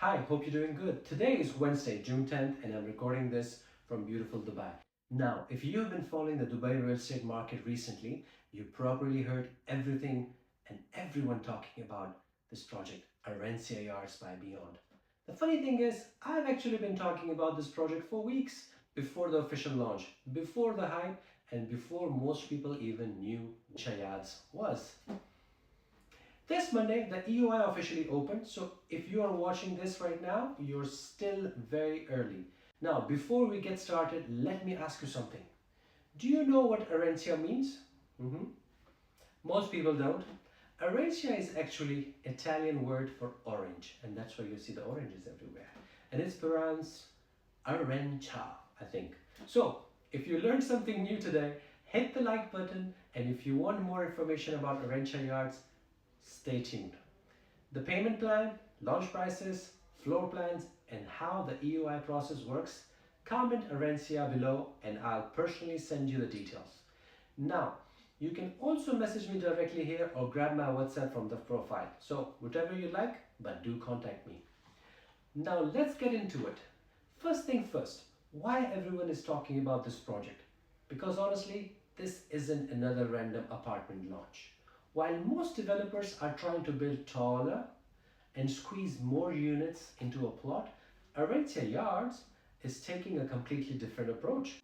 Hi, hope you're doing good. Today is Wednesday, June 10th, and I'm recording this from beautiful Dubai. Now, if you have been following the Dubai real estate market recently, you probably heard everything and everyone talking about this project, Arancia Yards by Beyond. The funny thing is, I've actually been talking about this project for weeks before the official launch, before the hype, and before most people even knew what Arancia Yards was. This Monday, the EOI officially opened, so if you are watching this right now, you're still very early. Now, before we get started, let me ask you something. Do you know what Arancia means? Mhm. Most people don't. Arancia is actually Italian word for orange, and that's why you see the oranges everywhere. And it's pronounced Arancia, I think. So, if you learned something new today, hit the like button, and if you want more information about Arancia Yards, stay tuned. The payment plan, launch prices, floor plans, and how the EOI process works, comment Arancia below and I'll personally send you the details. Now, you can also message me directly here or grab my WhatsApp from the profile. So, whatever you like, but do contact me. Now, let's get into it. First thing first, why everyone is talking about this project? Because honestly, this isn't another random apartment launch. While most developers are trying to build taller and squeeze more units into a plot, Arancia Yards is taking a completely different approach.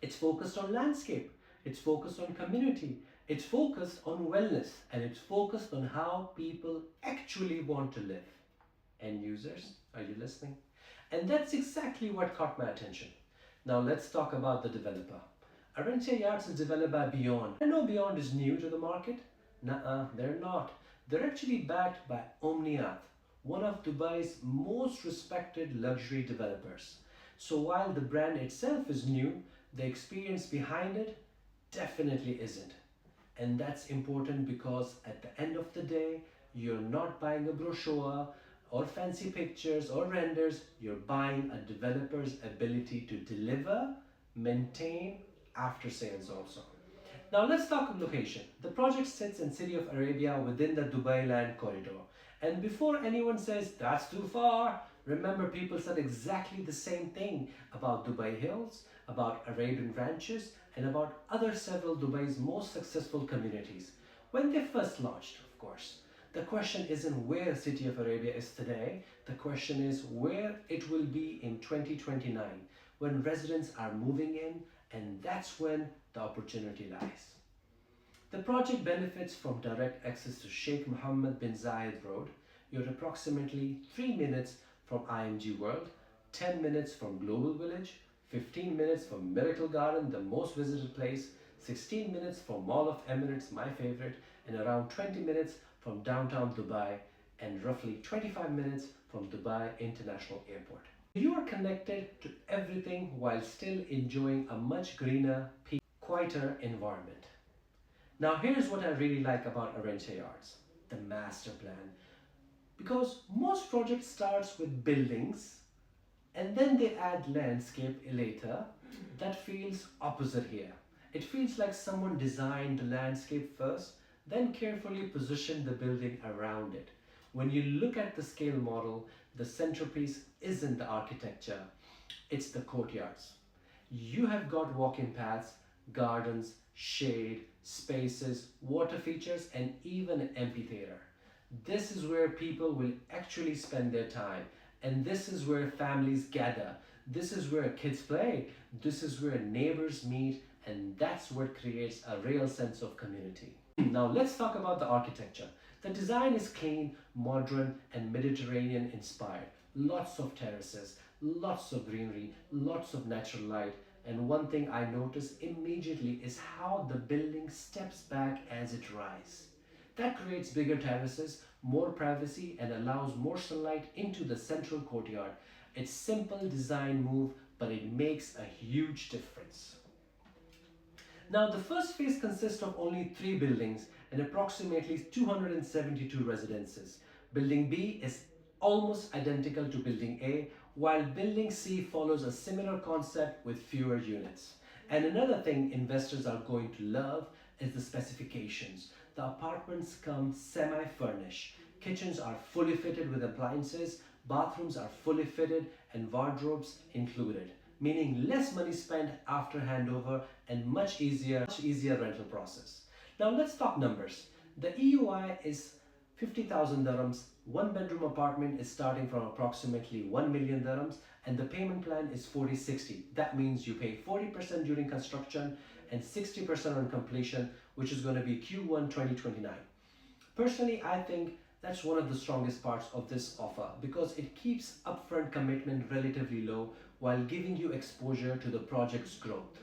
It's focused on landscape, it's focused on community, it's focused on wellness, and it's focused on how people actually want to live. End users, are you listening? And that's exactly what caught my attention. Now let's talk about the developer. Arancia Yards is developed by Beyond. I know Beyond is new to the market. Nuh-uh, they're not. They're actually backed by Omniath, one of Dubai's most respected luxury developers. So while the brand itself is new, the experience behind it definitely isn't. And that's important because at the end of the day, you're not buying a brochure or fancy pictures or renders, you're buying a developer's ability to deliver, maintain, after sales also. Now let's talk location. The project sits in City of Arabia within the Dubai Land Corridor. And before anyone says that's too far, remember people said exactly the same thing about Dubai Hills, about Arabian Ranches, and about other several Dubai's most successful communities. When they first launched, of course. The question isn't where City of Arabia is today, the question is where it will be in 2029, when residents are moving in, and that's when the opportunity lies. The project benefits from direct access to Sheikh Mohammed bin Zayed Road. You're approximately 3 minutes from IMG World, 10 minutes from Global Village, 15 minutes from Miracle Garden, the most visited place, 16 minutes from Mall of Emirates, my favorite, and around 20 minutes from downtown Dubai, and roughly 25 minutes from Dubai International Airport. You are connected to everything while still enjoying a much greener, quieter environment. Now here's what I really like about Arancia Yards, the master plan. Because most projects starts with buildings and then they add landscape later, that feels opposite here. It feels like someone designed the landscape first, then carefully positioned the building around it. When you look at the scale model, the centerpiece isn't the architecture, it's the courtyards. You have got walking paths, gardens, shade, spaces, water features, and even an amphitheater. This is where people will actually spend their time, and this is where families gather. This is where kids play. This is where neighbors meet, and that's what creates a real sense of community. Now let's talk about the architecture. The design is clean, modern, and Mediterranean inspired. Lots of terraces, lots of greenery, lots of natural light. And one thing I notice immediately is how the building steps back as it rises. That creates bigger terraces, more privacy, and allows more sunlight into the central courtyard. It's simple design move, but it makes a huge difference. Now, the first phase consists of only 3 buildings and approximately 272 residences. Building B is almost identical to Building A, while Building C follows a similar concept with fewer units. And another thing investors are going to love is the specifications. The apartments come semi-furnished. Kitchens are fully fitted with appliances, Bathrooms are fully fitted and wardrobes included, meaning less money spent after handover and much easier rental process. Now let's talk numbers. The EUI is 50,000 dirhams. One bedroom apartment is starting from approximately 1 million dirhams, and the payment plan is 40/60. That means you pay 40% during construction and 60% on completion, which is going to be Q1 2029. Personally, I think that's one of the strongest parts of this offer because it keeps upfront commitment relatively low while giving you exposure to the project's growth.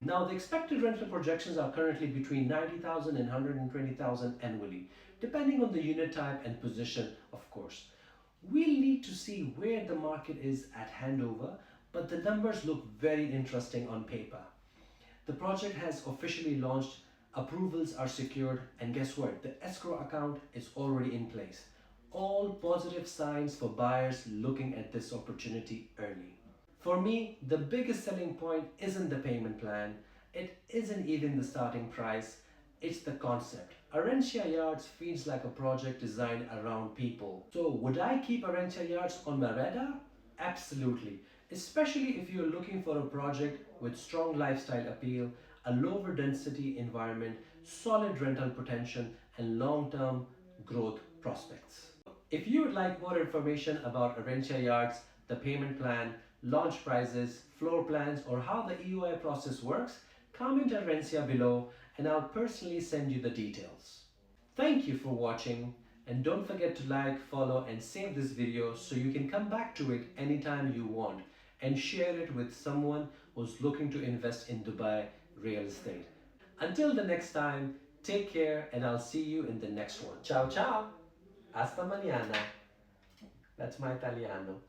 Now, the expected rental projections are currently between 90,000 and 120,000 annually, depending on the unit type and position, of course. We'll need to see where the market is at handover, but the numbers look very interesting on paper. The project has officially launched, approvals are secured, and guess what? The escrow account is already in place. All positive signs for buyers looking at this opportunity early. For me, the biggest selling point isn't the payment plan, it isn't even the starting price, it's the concept. Arancia Yards feels like a project designed around people. So would I keep Arancia Yards on my radar? Absolutely. Especially if you're looking for a project with strong lifestyle appeal, a lower density environment, solid rental potential, and long-term growth prospects. If you would like more information about Arancia Yards, the payment plan, launch prices, floor plans, or how the EUI process works, comment Arancia below and I'll personally send you the details. Thank you for watching, and don't forget to like, follow, and save this video so you can come back to it anytime you want and share it with someone who's looking to invest in Dubai real estate. Until the next time, take care and I'll see you in the next one. Ciao ciao! Hasta mañana. That's my Italiano.